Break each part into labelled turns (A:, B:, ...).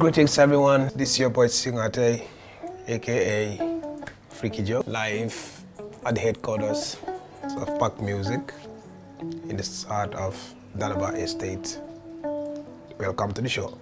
A: Greetings everyone, this is your boy Singateh, aka Freaky Joe, live at the headquarters of Park Music in the heart of Dalaba Estate. Welcome to the show.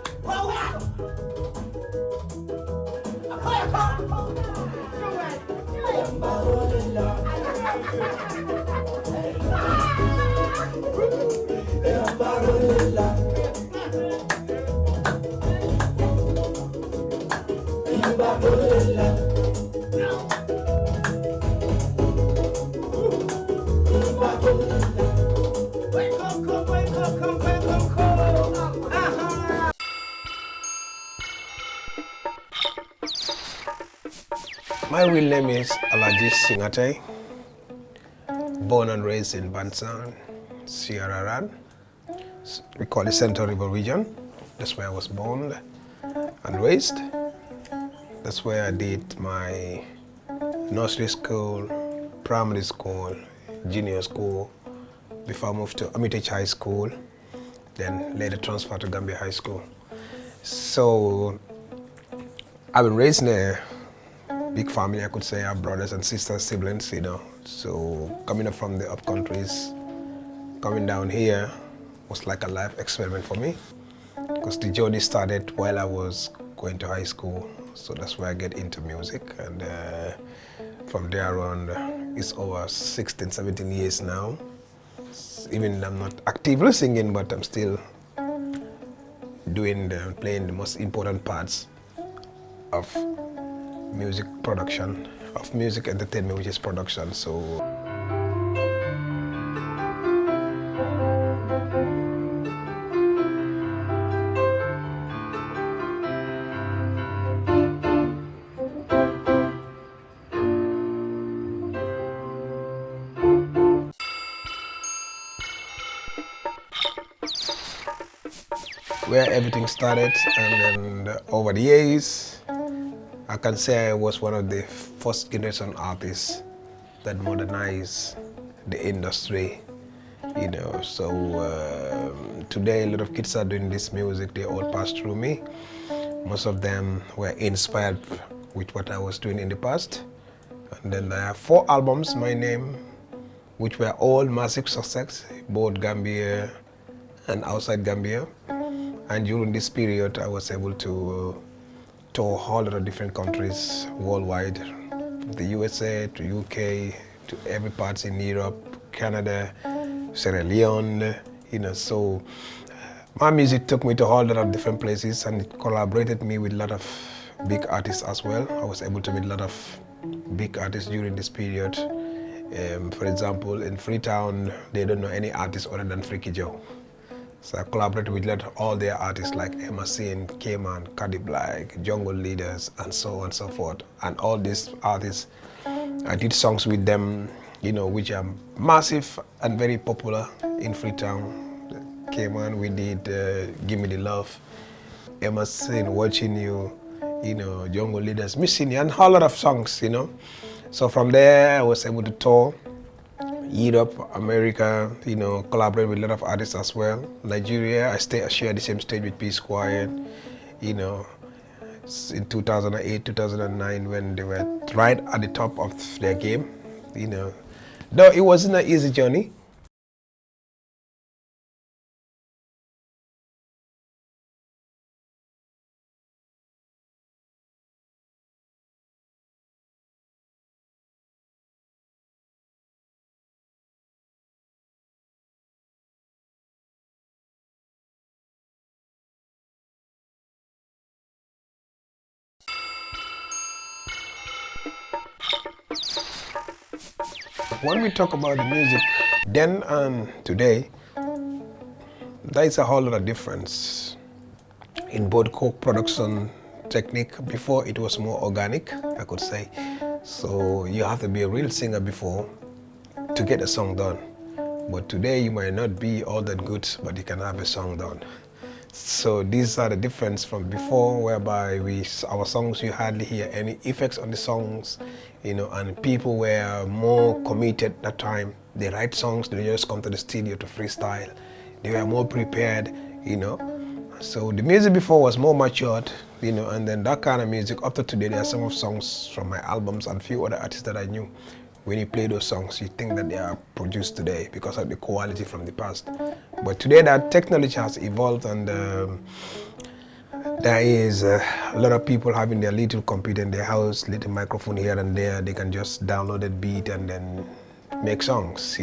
A: My real name is Singateh, born and raised in Bansan, Sierra Leone. We call it Central River region. That's where I was born and raised. That's where I did my nursery school, primary school, junior school, before I moved to Hermitage High School, then later transferred to Gambia High School. So I've been raised in a big family, I could say. I have brothers and sisters, siblings, So coming up from the up countries, coming down here was like a life experiment for me, because the journey started while I was going to high school. So that's where I get into music, and from there on, it's over 16, 17 years now. Even I'm not actively singing, but I'm still playing the most important parts of music production, of music entertainment, which is production. So where everything started, and then over the years, I can say I was one of the first generation artists that modernized the industry, So today a lot of kids are doing this music, they all passed through me. Most of them were inspired with what I was doing in the past. And then I have 4 albums, my name, which were all massive success, both Gambia and outside Gambia. And during this period, I was able to tour a whole lot of different countries worldwide, the USA to UK, to every part in Europe, Canada, Sierra Leone, So my music took me to a whole lot of different places, and it collaborated me with a lot of big artists as well. I was able to meet a lot of big artists during this period. For example, in Freetown, they don't know any artist other than Freaky Joe. So I collaborated with all their artists like Emerson, K-Man, Cuddy Black, Jungle Leaders, and so on and so forth. And all these artists, I did songs with them, which are massive and very popular in Freetown. K-Man, we did Give Me the Love, Emerson, Watching You, Jungle Leaders, Missing You, and a whole lot of songs, So from there, I was able to tour Europe, America, collaborate with a lot of artists as well. Nigeria, I share the same stage with P-Square, in 2008, 2009, when they were right at the top of their game, Though it wasn't an easy journey. When we talk about the music then and today, there is a whole lot of difference in both co-production technique. Before it was more organic, I could say. So you have to be a real singer before to get a song done. But today you might not be all that good, but you can have a song done. So these are the difference from before, whereby our songs, you hardly hear any effects on the songs, and people were more committed that time. They write songs, they just come to the studio to freestyle. They were more prepared, So the music before was more matured, and then that kind of music up to today, there are some of songs from my albums and few other artists that I knew. When you play those songs, you think that they are produced today because of the quality from the past. But today that technology has evolved, and there is a lot of people having their little computer in their house, little microphone here and there. They can just download a beat and then make songs,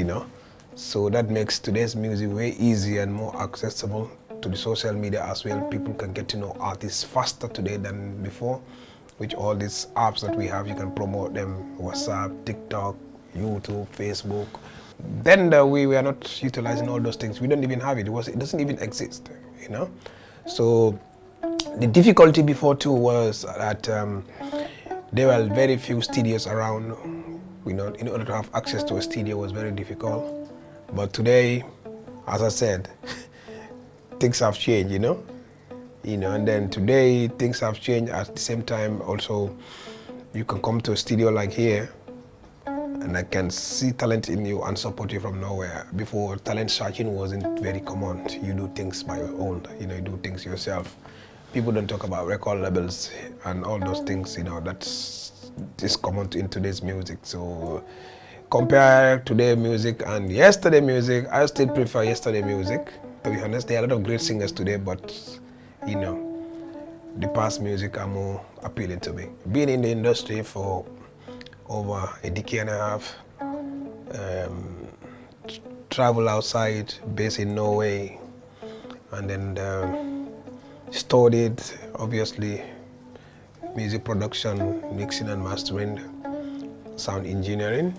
A: So that makes today's music way easier and more accessible to the social media as well. People can get to know artists faster today than before. With all these apps that we have, you can promote them: WhatsApp, TikTok, YouTube, Facebook. Then we were not utilizing all those things. We don't even have it. It doesn't even exist, So the difficulty before too was that there were very few studios around. In order to have access to a studio was very difficult. But today, as I said, things have changed, and then today things have changed. At the same time, also, you can come to a studio like here, and I can see talent in you and support you from nowhere. Before, talent searching wasn't very common. You do things by your own, you do things yourself. People don't talk about record labels and all those things, that's common in today's music. So compare today music and yesterday music, I still prefer yesterday music. To be honest, there are a lot of great singers today, but the past music are more appealing to me. Being in the industry for over a decade and a half, travel outside, based in Norway, and then studied, obviously, music production, mixing and mastering, sound engineering.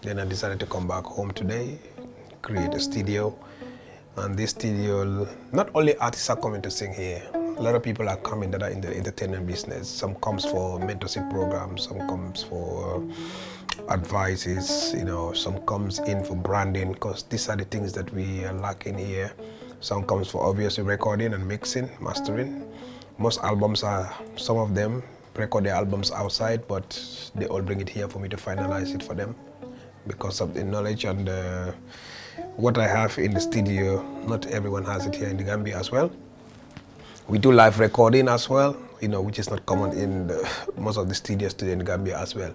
A: Then I decided to come back home today, create a studio. And this studio, not only artists are coming to sing here, a lot of people are coming that are in the entertainment business. Some comes for mentorship programs, some comes for advices, some comes in for branding, because these are the things that we are lacking here. Some comes for obviously recording and mixing, mastering. Most albums some of them record their albums outside, but they all bring it here for me to finalize it for them because of the knowledge and what I have in the studio. Not everyone has it here in the Gambia as well. We do live recording as well, which is not common in most of the studios today in Gambia as well.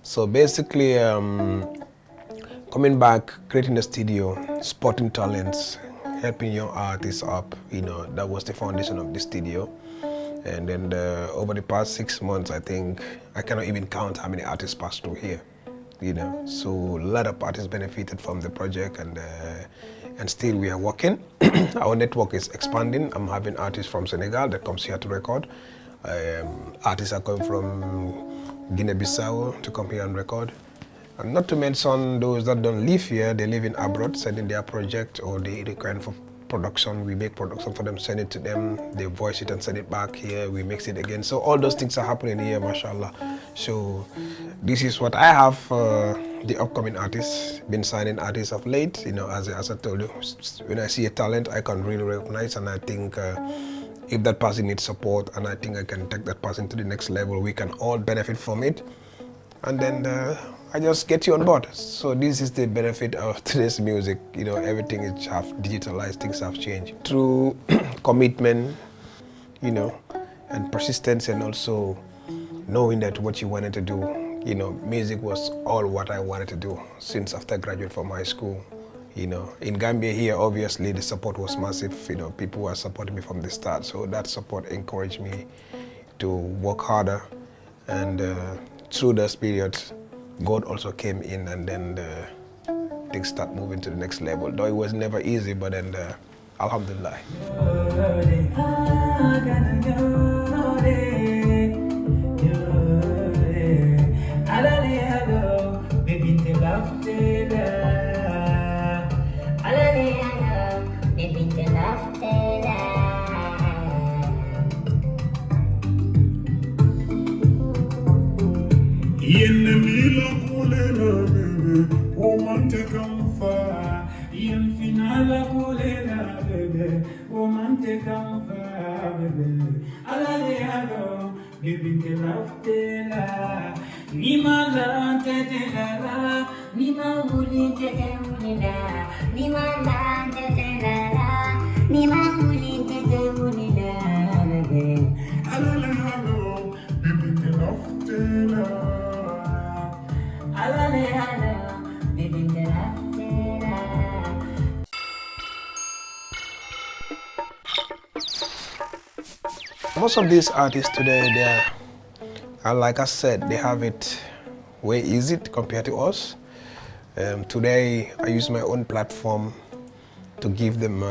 A: So basically, coming back, creating the studio, spotting talents, helping young artists up, that was the foundation of the studio. And then over the past 6 months, I think, I cannot even count how many artists passed through here, So a lot of artists benefited from the project, and still we are working. Our network is expanding. I'm having artists from Senegal that comes here to record. Artists are coming from Guinea-Bissau to come here and record. And not to mention those that don't live here, they live in abroad, sending their project or they require for production. We make production for them, send it to them, they voice it and send it back here, we mix it again. So all those things are happening here, mashallah. So this is what I have for the upcoming artists, been signing artists of late. As I told you, when I see a talent, I can really recognize, and I think if that person needs support, and I think I can take that person to the next level, we can all benefit from it. And then I just get you on board. So this is the benefit of today's music. Everything is have digitalized, things have changed. Through commitment, and persistence, and also knowing that what you wanted to do, music was all what I wanted to do since after I graduated from high school. In Gambia here, obviously the support was massive. People were supporting me from the start. So that support encouraged me to work harder, and through this period, God also came in, and then things start moving to the next level. Though it was never easy, but then alhamdulillah.
B: Nima
A: Most of these artists today, they are, like I said, they have it way easy compared to us. Today, I use my own platform to give them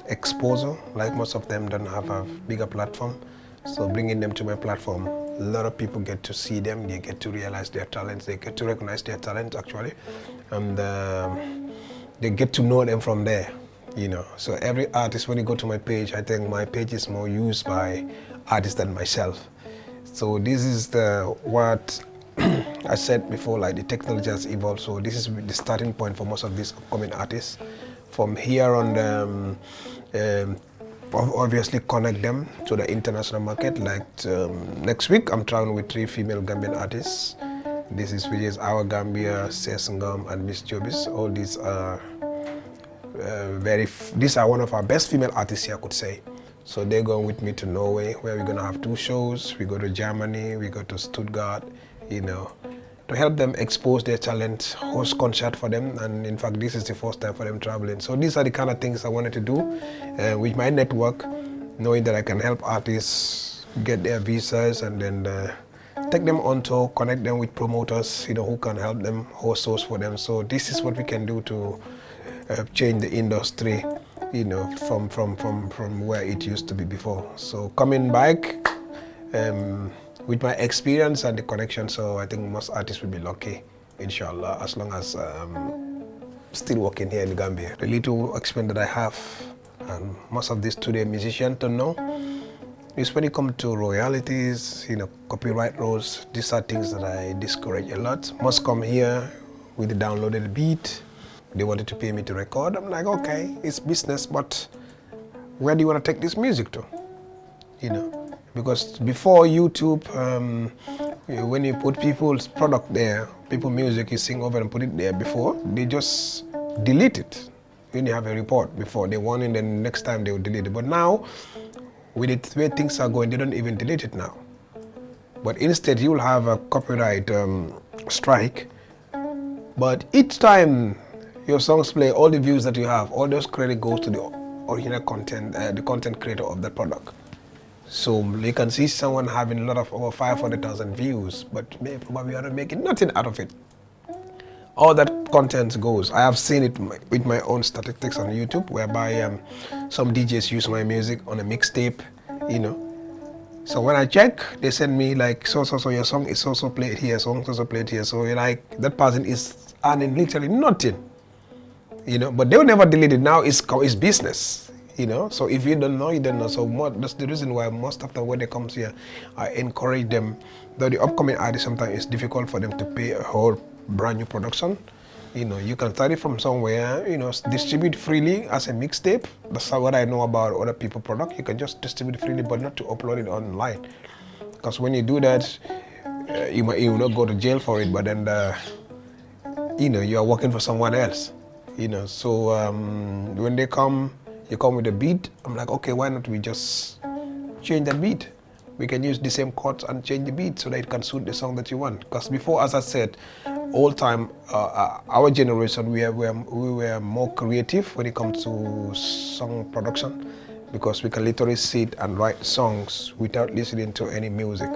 A: exposure. Like most of them don't have a bigger platform, so bringing them to my platform, a lot of people get to see them, they get to realize their talents, they get to recognize their talent actually, and they get to know them from there, you know. So every artist, when you go to my page, I think my page is more used by artists than myself. So this is what I said before, like the technology has evolved, so this is the starting point for most of these upcoming artists. From here on, obviously connect them to the international market. Like next week, I'm traveling with 3 female Gambian artists. Which is our Gambia, Sesngam, and Miss Jobis. All these are these are one of our best female artists here, I could say. So they're going with me to Norway, where we're gonna have 2 shows. We go to Germany, we go to Stuttgart, you know, to help them expose their talent, host concert for them, and in fact this is the first time for them traveling. So these are the kind of things I wanted to do with my network, knowing that I can help artists get their visas and then take them on tour, connect them with promoters, you know, who can help them host shows for them. So this is what we can do to change the industry, you know, from where it used to be before. So coming back with my experience and the connection, so I think most artists will be lucky, inshallah, as long as still working here in Gambia. The little experience that I have, and most of these today musicians don't know, is when it comes to royalties, you know, copyright rules. These are things that I discourage a lot. Most come here with the downloaded beat. They wanted to pay me to record. I'm like, okay, it's business, but where do you want to take this music to? You know, because before YouTube, when you put people's product there, people music, you sing over and put it there. Before, they just delete it. When you have a report before, they want it, and then next time they will delete it. But now, with the way things are going, they don't even delete it now. But instead, you will have a copyright strike. But each time your songs play, all the views that you have, all those credit goes to the original content, the content creator of the product. So you can see someone having a lot of over 500,000 views, but maybe probably are not making nothing out of it. All that content goes. I have seen it with my own statistics on YouTube, whereby some DJs use my music on a mixtape, you know. So when I check, they send me like, so your song is also played here, song is also played here. So you're like, that person is earning literally nothing, you know. But they will never delete it. Now it's business, you know. So if you don't know, you don't know. So that's the reason why most of them, when they come here, I encourage them. Though the upcoming artists, sometimes it's difficult for them to pay a whole brand new production. You know, you can start it from somewhere, you know, distribute freely as a mixtape. That's what I know about other people's product. You can just distribute freely, but not to upload it online. Because when you do that, you might not go to jail for it, but then, you know, you are working for someone else. You know, so when they come, you come with a beat, I'm like, okay, why not we just change that beat? We can use the same chords and change the beat so that it can suit the song that you want. Because before, as I said, all time, our generation, we were more creative when it comes to song production, because we can literally sit and write songs without listening to any music.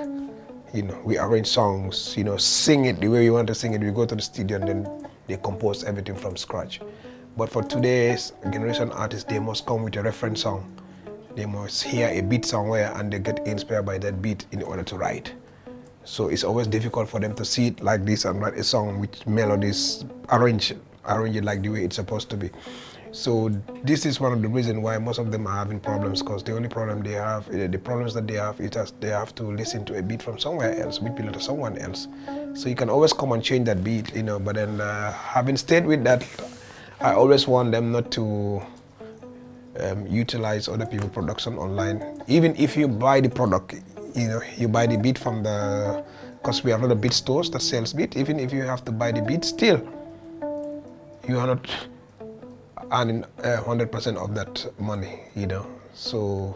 A: You know, we arrange songs, you know, sing it the way we want to sing it. We go to the studio and then they compose everything from scratch. But for today's generation artists, they must come with a reference song. They must hear a beat somewhere and they get inspired by that beat in order to write. So it's always difficult for them to see it like this and write a song with melodies, arrange it like the way it's supposed to be. So this is one of the reasons why most of them are having problems, because the only problem they have, the problems that they have is that they have to listen to a beat from somewhere else, beat belong to someone else. So you can always come and change that beat, you know, but then having stayed with that, I always want them not to utilize other people's production online. Even if you buy the product, you know, you buy the beat from the, because we have a lot of beat stores that sells beat. Even if you have to buy the beat, still you are not earning 100% of that money, you know. So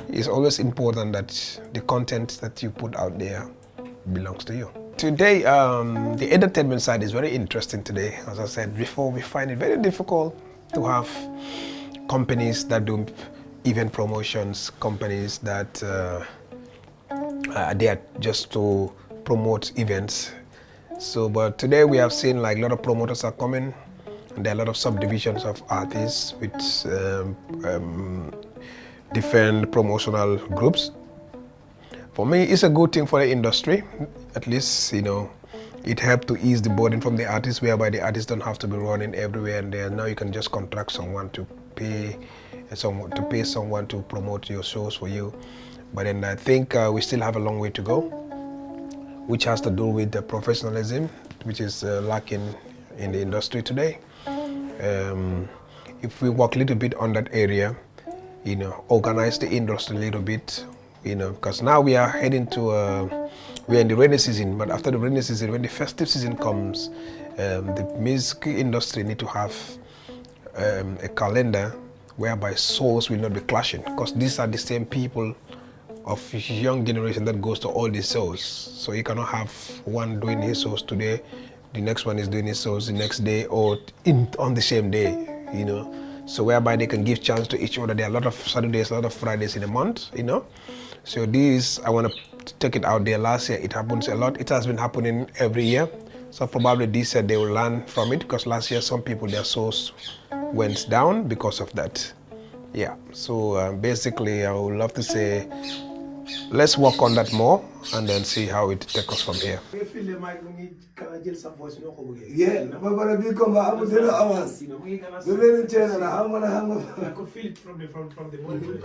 A: it's always important that the content that you put out there belongs to you. Today, the entertainment side is very interesting today. As I said before, we find it very difficult to have companies that do event promotions companies that are there just to promote events. So, but today we have seen like a lot of promoters are coming, and there are a lot of subdivisions of artists with different promotional groups. For me, it's a good thing for the industry. At least, you know, it helped to ease the burden from the artists, whereby the artists don't have to be running everywhere and there. Now you can just contract someone to pay someone to promote your shows for you. But then I think we still have a long way to go, which has to do with the professionalism, which is lacking in the industry today. If we work a little bit on that area, you know, organize the industry a little bit, you know, because now we are heading to, we are in the rainy season, but after the rainy season, when the festive season comes, the music industry need to have a calendar whereby souls will not be clashing, because these are the same people of young generation that goes to all these shows. So you cannot have one doing his shows today, the next one is doing his shows the next day, or on the same day, you know. So whereby they can give chance to each other. There are a lot of Saturdays, a lot of Fridays in a month, you know. So this, I want to take it out there. Last year it happens a lot. It has been happening every year. So probably this year they will learn from it, because last year some people, their shows went down because of that. Yeah, so basically I would love to say, let's work on that more and then see how it takes us from here.
B: Yeah, but big combat, I'm going to avance. We're in China, I'm going to hang up. I could feel it from the morning.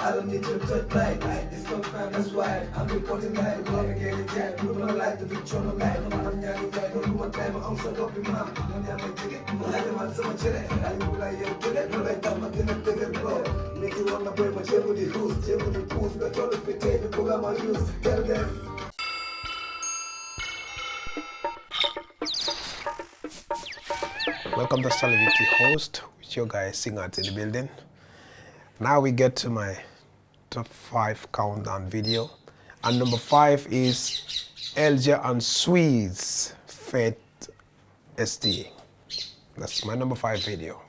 B: I don't need your touch light. It's so fine, that's why I'm reporting light. I'm gonna get it jack. We're gonna like to be channel light. I'm don't do one time. I'm so dope, mom. I'm gonna make it. I'm gonna so much. I'm gonna get it. I'm gonna take it. Make it on my brain, my chair with the host, chair with the post, but all of it, the program I use. Tell them.
A: Welcome to TheSingateh host with your guy Singateh in the building. Now we get to my top 5 countdown video, and number 5 is Elja and Sweet's Fate ST. That's my number 5 video.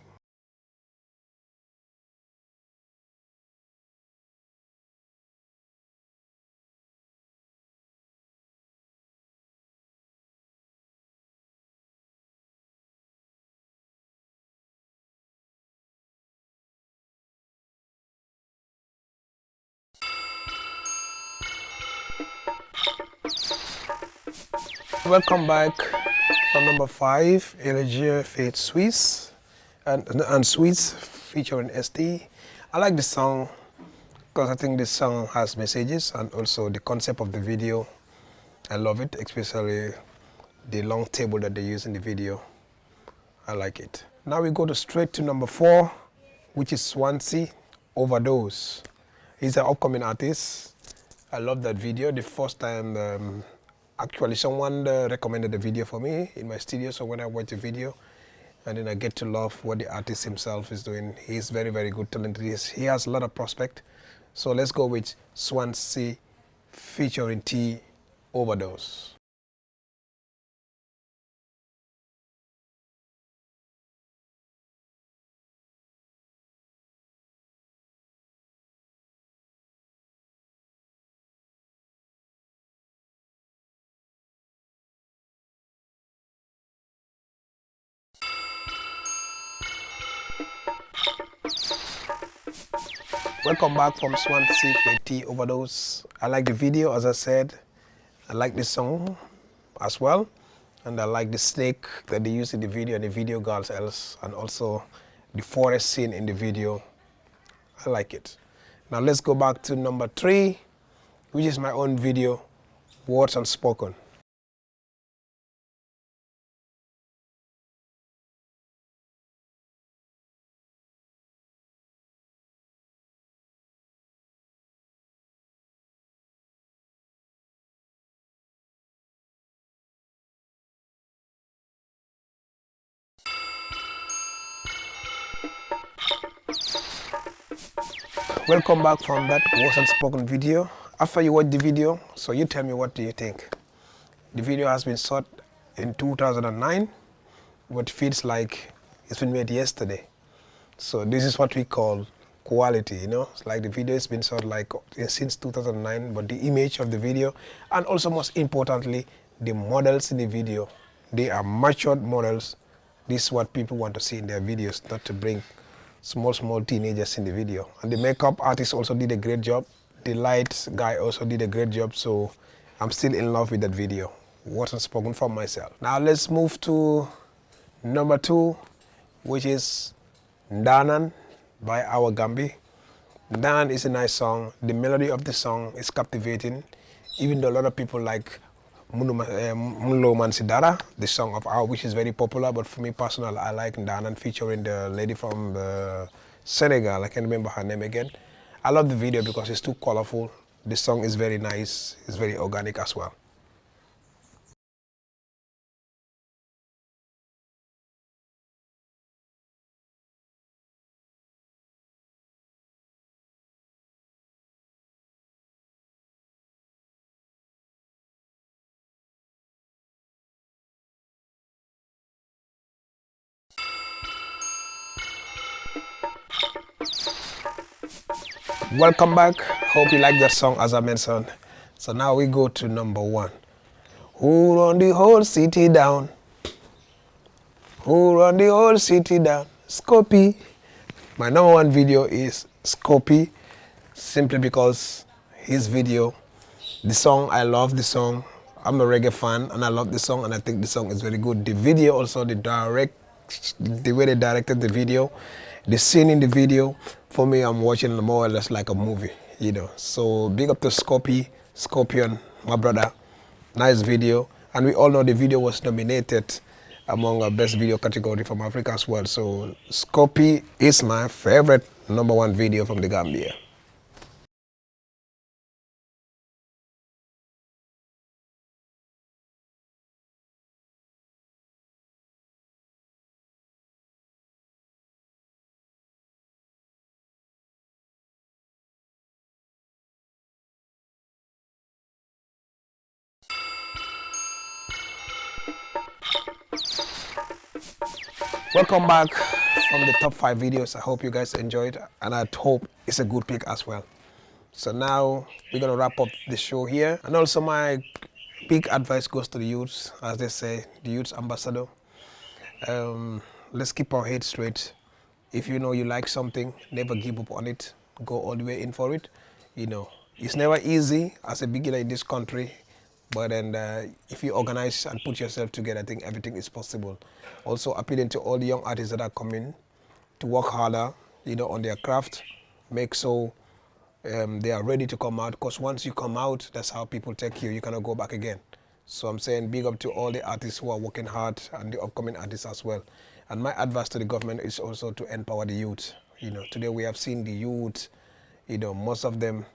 A: Welcome back from number 5, Elja Fate Sweets and Sweets featuring ST. I like this song because I think this song has messages, and also the concept of the video. I love it, especially the long table that they use in the video. I like it. Now we go straight to number 4, which is Swansea Overdose. He's an upcoming artist. I love that video. The first time, actually someone recommended the video for me in my studio, so when I watch the video, and then I get to love what the artist himself is doing. He's very, very good, talented. He has a lot of prospect. So let's go with Swansea featuring T Overdose. Welcome back from Swansea with T Overdose. I like the video, as I said. I like this song as well. And I like the snake that they use in the video and the video girls else, and also the forest scene in the video. I like it. Now let's go back to number 3, which is my own video, Words Unspoken. Welcome back from that Words Unspoken video. After you watch the video, so you tell me what do you think. The video has been shot in 2009, but feels like it's been made yesterday. So this is what we call quality, you know. It's like the video has been shot like since 2009, but the image of the video, and also most importantly, the models in the video, they are matured models. This is what people want to see in their videos, not to bring small teenagers in the video. And the makeup artist also did a great job. The lights guy also did a great job. So I'm still in love with that video. What's unspoken from myself. Now let's move to number 2, which is Ndanan by our Gambi. Ndanan is a nice song. The melody of the song is captivating, even though a lot of people like Munlo Mansidara, the song of our, which is very popular, but for me personally, I like Ndanan featuring the lady from Senegal. I can't remember her name again. I love the video because it's too colorful. The song is very nice. It's very organic as well. Welcome back. Hope you like that song as I mentioned. So now we go to number 1. Who run the whole city down? Who run the whole city down? Scopy. My number 1 video is Scopy, simply because his video, the song, I love the song. I'm a reggae fan and I love the song and I think the song is very good. The video also, the way they directed the video, the scene in the video, for me, I'm watching more or less like a movie, you know. So big up to Scorpion, my brother. Nice video. And we all know the video was nominated among our best video category from Africa as well. So Scopy is my favorite number 1 video from the Gambia. Welcome back from the top 5 videos. I hope you guys enjoyed and I hope it's a good pick as well. So now we're gonna wrap up the show here. And also my big advice goes to the youths, as they say, the youth's ambassador. Let's keep our heads straight. If you know you like something, never give up on it. Go all the way in for it. You know, it's never easy as a beginner in this country. But then if you organize and put yourself together, I think everything is possible. Also appealing to all the young artists that are coming to work harder, you know, on their craft. Make so they are ready to come out, because once you come out, that's how people take you. You cannot go back again. So I'm saying big up to all the artists who are working hard and the upcoming artists as well. And my advice to the government is also to empower the youth. You know, today we have seen the youth, you know, most of them,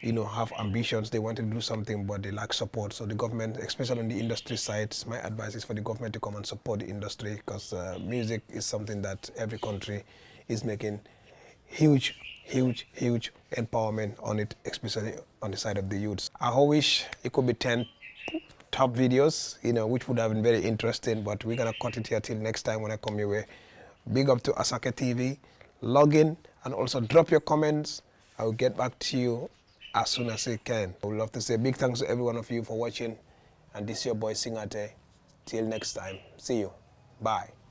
A: you know, have ambitions. They want to do something, but they lack support. So the government, especially on the industry side, my advice is for the government to come and support the industry, because music is something that every country is making huge empowerment on it, especially on the side of the youths. I wish it could be 10 top videos, you know, which would have been very interesting, but we're gonna cut it here till next time when I come your way. Big up to Asake TV. Log in and also drop your comments. I will get back to you as soon as I can. I would love to say big thanks to every one of you for watching. And this is your boy Singateh. Till next time. See you. Bye.